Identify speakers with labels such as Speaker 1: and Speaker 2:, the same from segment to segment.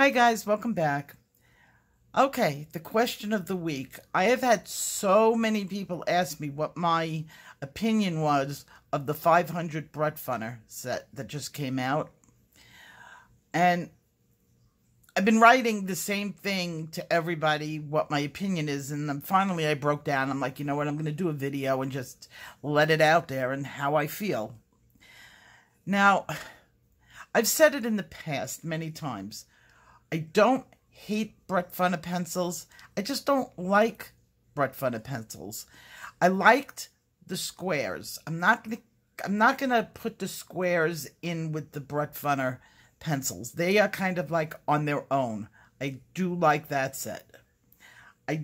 Speaker 1: Hi guys, welcome back. Okay, the question of the week. I have had so many people ask me what my opinion was of the 500 Brutfuner set that just came out. And I've been writing the same thing to everybody, what my opinion is, and then finally I broke down. I'm like, you know what, I'm going to do a video and just let it out there and how I feel. Now, I've said it in the past many times. I don't hate Brutfuner pencils. I just don't like Brutfuner pencils. I liked the squares. I'm not gonna put the squares in with the Brutfuner pencils. They are kind of like on their own. I do like that set. I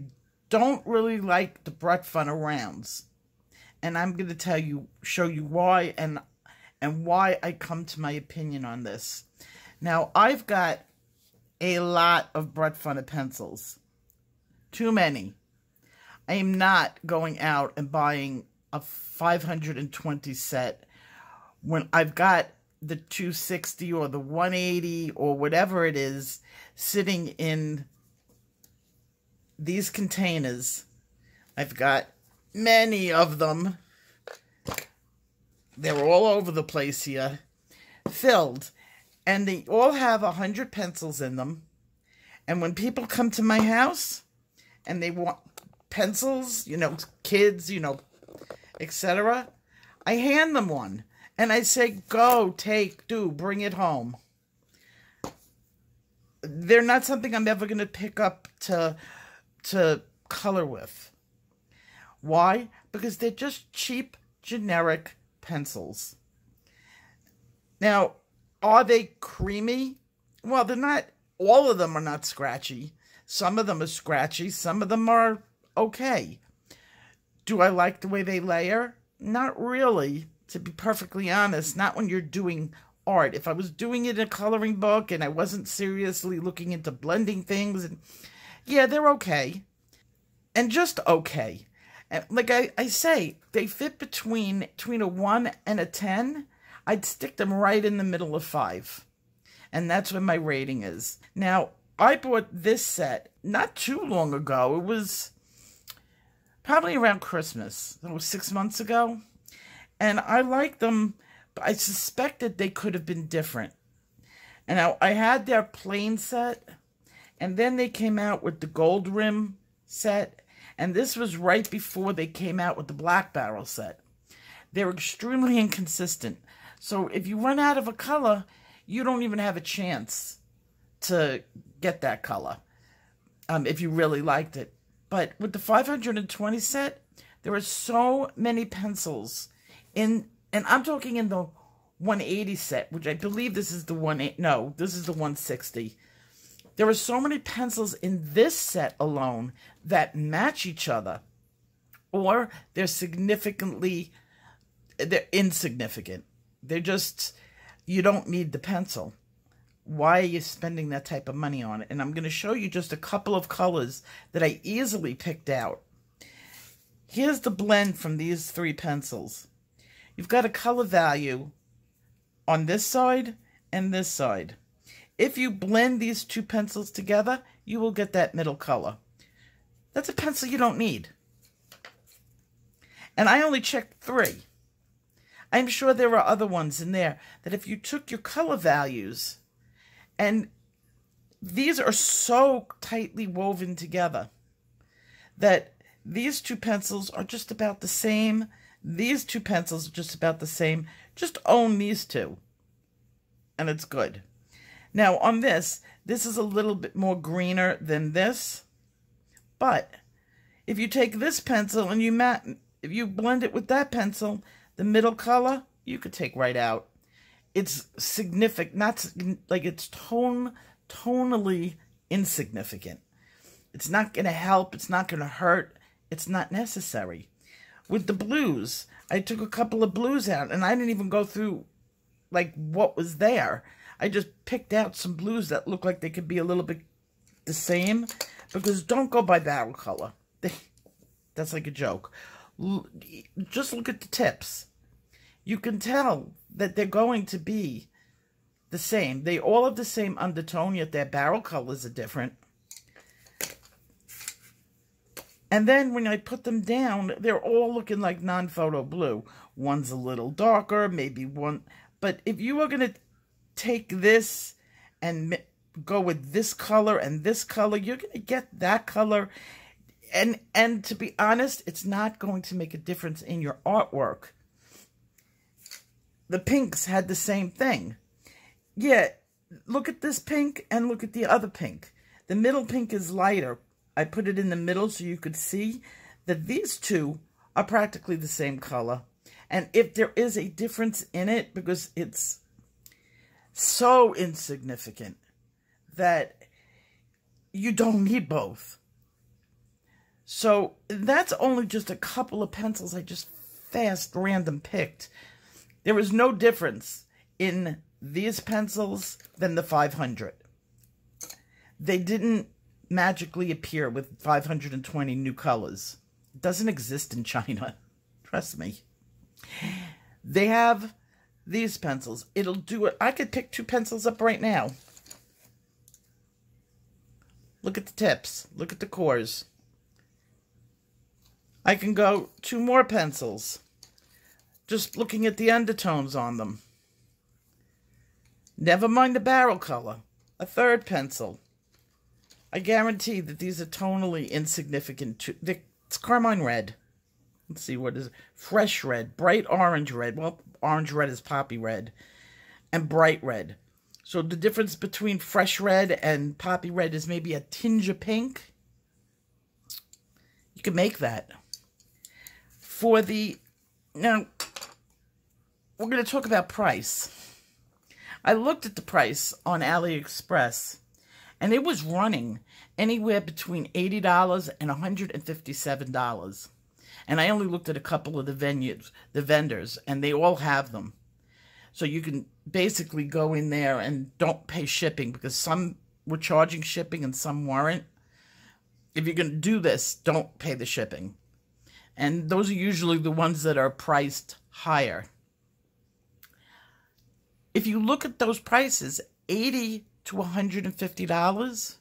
Speaker 1: don't really like the Brutfuner rounds, and I'm gonna show you why and why I come to my opinion on this. Now, I've got a lot of Brutfuner pencils. Too many. I am not going out and buying a 520 set when I've got the 260 or the 180 or whatever it is sitting in these containers. I've got many of them. They're all over the place here, filled. And they all have 100 pencils in them. And when people come to my house and they want pencils, you know, kids, you know, etc., I hand them one. And I say, go, take, do, bring it home. They're not something I'm ever going to pick up to color with. Why? Because they're just cheap, generic pencils. Now, are they creamy? Well, they're not. All of them are not scratchy. Some of them are scratchy. Some of them are okay. Do I like the way they layer? Not really, to be perfectly honest. Not when you're doing art. If I was doing it in a coloring book and I wasn't seriously looking into blending things, and yeah, they're okay. And just okay. And like I say, they fit between a 1 and a 10. I'd stick them right in the middle of 5. And that's what my rating is. Now, I bought this set not too long ago. It was probably around Christmas. It was 6 months ago. And I liked them, but I suspected they could have been different. And now I had their plain set, and then they came out with the gold rim set. And this was right before they came out with the black barrel set. They're extremely inconsistent. So if you run out of a color, you don't even have a chance to get that color if you really liked it. But with the 520 set, there are so many pencils in, and I'm talking in the 180 set, which I believe this is the this is the 160. There are so many pencils in this set alone that match each other, or they're insignificant. They're just, you don't need the pencil. Why are you spending that type of money on it? And I'm going to show you just a couple of colors that I easily picked out. Here's the blend from these 3 pencils. You've got a color value on this side and this side. If you blend these 2 pencils together, you will get that middle color. That's a pencil you don't need. And I only checked 3. I'm sure there are other ones in there that if you took your color values, and these are so tightly woven together that these 2 pencils are just about the same. These 2 pencils are just about the same. Just own these 2, and it's good. Now, on this is a little bit more greener than this, but if you take this pencil and if you blend it with that pencil, the middle color, you could take right out. It's significant, not like it's tonally insignificant. It's not going to help. It's not going to hurt. It's not necessary. With the blues, I took a couple of blues out, and I didn't even go through, like, what was there. I just picked out some blues that look like they could be a little bit the same, because don't go by barrel color. That's like a joke. Just look at the tips. You can tell that they're going to be the same. They all have the same undertone, yet their barrel colors are different. And then when I put them down, they're all looking like non-photo blue. One's a little darker, maybe one. But if you are going to take this and go with this color and this color, you're going to get that color. And to be honest, it's not going to make a difference in your artwork. The pinks had the same thing. Yeah, look at this pink and look at the other pink. The middle pink is lighter. I put it in the middle so you could see that these two are practically the same color. And if there is a difference in it, because it's so insignificant that you don't need both. So that's only just a couple of pencils I just fast random picked. There was no difference in these pencils than the 500. They didn't magically appear with 520 new colors. It doesn't exist in China. Trust me. They have these pencils. It'll do it. I could pick two pencils up right now. Look at the tips. Look at the cores. I can go two more pencils. Just looking at the undertones on them. Never mind the barrel color. A third pencil. I guarantee that these are tonally insignificant. It's carmine red. Let's see, what is it? Fresh red, bright orange red. Well, orange red is poppy red. And bright red. So the difference between fresh red and poppy red is maybe a tinge of pink. You can make that. Now, we're going to talk about price. I looked at the price on AliExpress, and it was running anywhere between $80 and $157. And I only looked at a couple of the vendors, and they all have them. So you can basically go in there and don't pay shipping, because some were charging shipping and some weren't. If you're going to do this, don't pay the shipping. And those are usually the ones that are priced higher. If you look at those prices, $80 to $150,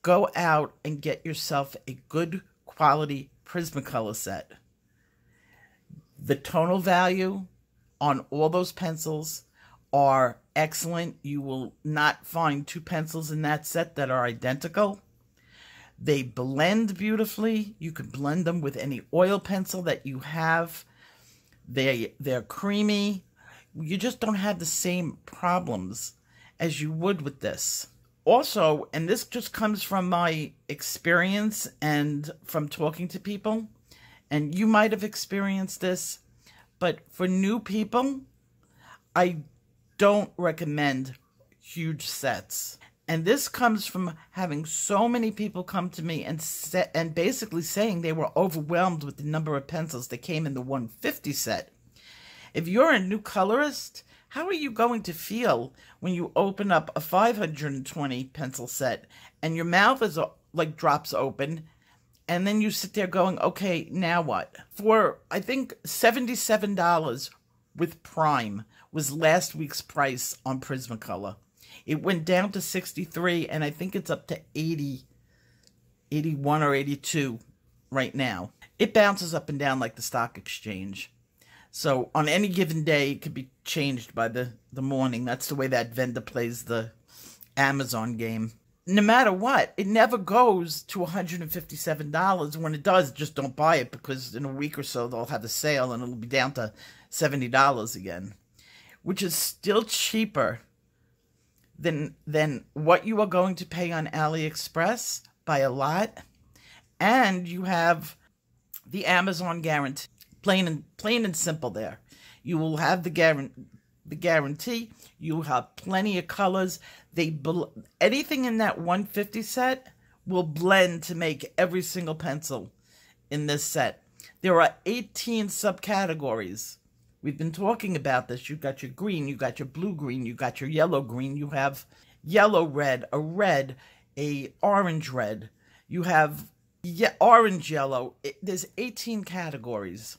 Speaker 1: go out and get yourself a good quality Prismacolor set. The tonal value on all those pencils are excellent. You will not find two pencils in that set that are identical. They blend beautifully. You can blend them with any oil pencil that you have. They're creamy. You just don't have the same problems as you would with this. Also, and this just comes from my experience and from talking to people, and you might have experienced this, but for new people, I don't recommend huge sets. And this comes from having so many people come to me and basically saying they were overwhelmed with the number of pencils that came in the 150 set. If you're a new colorist, how are you going to feel when you open up a 520 pencil set and your mouth is like drops open, and then you sit there going, okay, now what? For, I think, $77 with Prime was last week's price on Prismacolor. It went down to $63, and I think it's up to $80, $81 or $82 right now. It bounces up and down like the stock exchange. So on any given day, it could be changed by the morning. That's the way that vendor plays the Amazon game. No matter what, it never goes to $157. When it does, just don't buy it, because in a week or so, they'll have a sale and it'll be down to $70 again, which is still cheaper than what you are going to pay on AliExpress by a lot. And you have the Amazon guarantee. Plain and simple there. You will have the guarantee. You will have plenty of colors. Anything in that 150 set will blend to make every single pencil in this set. There are 18 subcategories. We've been talking about this. You've got your green, you got your blue-green, you got your yellow-green, you have yellow-red, a orange-red. You have orange-yellow. There's 18 categories.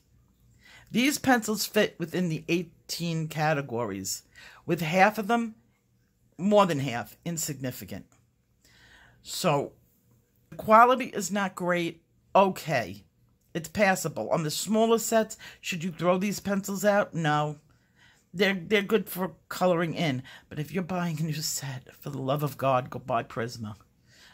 Speaker 1: These pencils fit within the 18 categories, With half of them, more than half, insignificant. So, the quality is not great. Okay. It's passable. On the smaller sets, should you throw these pencils out? No. They're good for coloring in. But if you're buying a new set, for the love of God, go buy Prisma.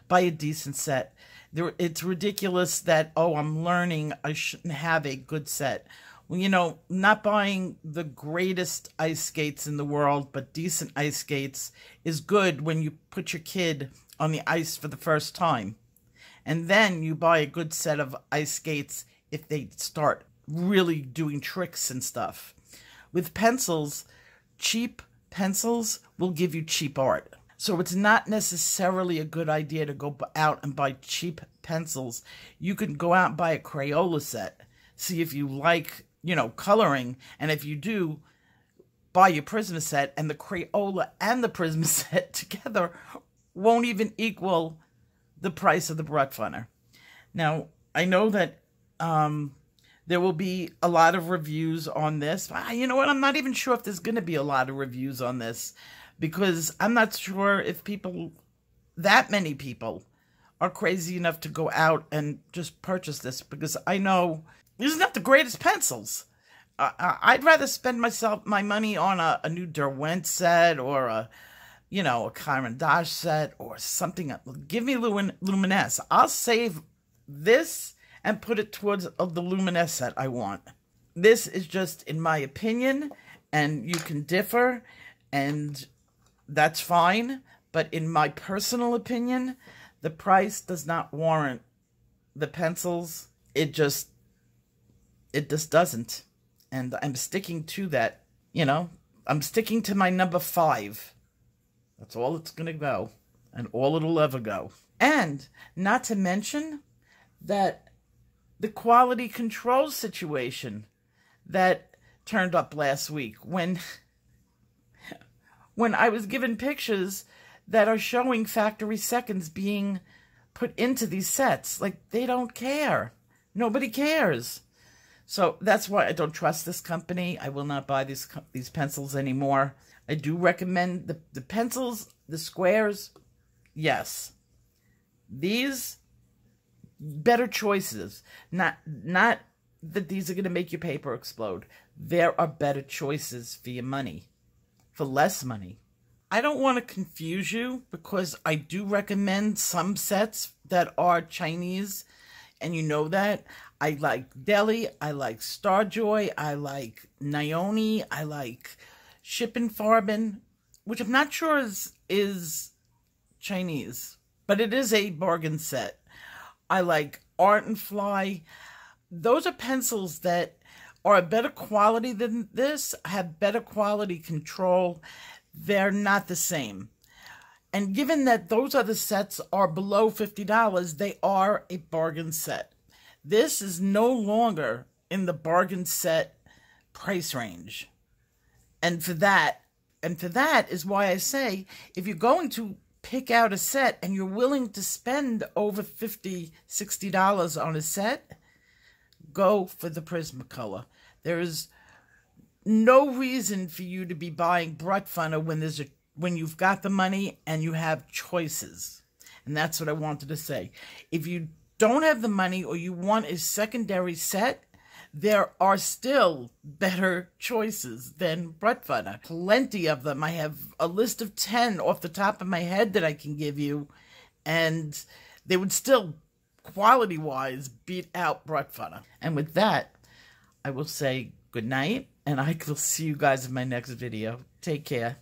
Speaker 1: Buy a decent set. It's ridiculous that, oh, I'm learning, I shouldn't have a good set. Well, you know, not buying the greatest ice skates in the world, but decent ice skates is good when you put your kid on the ice for the first time. And then you buy a good set of ice skates if they start really doing tricks and stuff. With pencils, cheap pencils will give you cheap art. So it's not necessarily a good idea to go out and buy cheap pencils. You can go out and buy a Crayola set. See if you like, you know, coloring. And if you do, buy your Prisma set. And the Crayola and the Prisma set together won't even equal the price of the Brutfuner. Now, I know that there will be a lot of reviews on this. You know what? I'm not even sure if there's going to be a lot of reviews on this, because I'm not sure if that many people are crazy enough to go out and just purchase this, because I know these are not the greatest pencils. I'd rather spend my money on a new Derwent set, or a Caran d'Ache set, or something. Give me Luminesce. I'll save this and put it towards the Luminesce set I want. This is just in my opinion, and you can differ, and that's fine. But in my personal opinion, the price does not warrant the pencils. It just doesn't. And I'm sticking to that. You know, I'm sticking to my number 5. That's all it's going to go. And all it'll ever go. And not to mention that the quality control situation that turned up last week when I was given pictures that are showing factory seconds being put into these sets. Like, they don't care. Nobody cares. So that's why I don't trust this company. I will not buy these pencils anymore. I do recommend the pencils, the squares, yes. These, better choices. Not that these are going to make your paper explode. There are better choices for your money, for less money. I don't want to confuse you, because I do recommend some sets that are Chinese, and you know that. I like Deli, I like Starjoy, I like Nyomi, I like Shippin' Farben, which I'm not sure is Chinese, but it is a bargain set. I like Art and Fly. Those are pencils that are a better quality than this, have better quality control. They're not the same. And given that those other sets are below $50, they are a bargain set. This is no longer in the bargain set price range. And for that is why I say, if you're going to pick out a set and you're willing to spend over $50, $60 on a set, go for the Prismacolor. There is no reason for you to be buying Brutfuner when you've got the money and you have choices. And that's what I wanted to say. If you don't have the money, or you want a secondary set, there are still better choices than Brutfuner. Plenty of them. I have a list of 10 off the top of my head that I can give you, and they would still, quality-wise, beat out Brutfuner. And with that, I will say good night, and I will see you guys in my next video. Take care.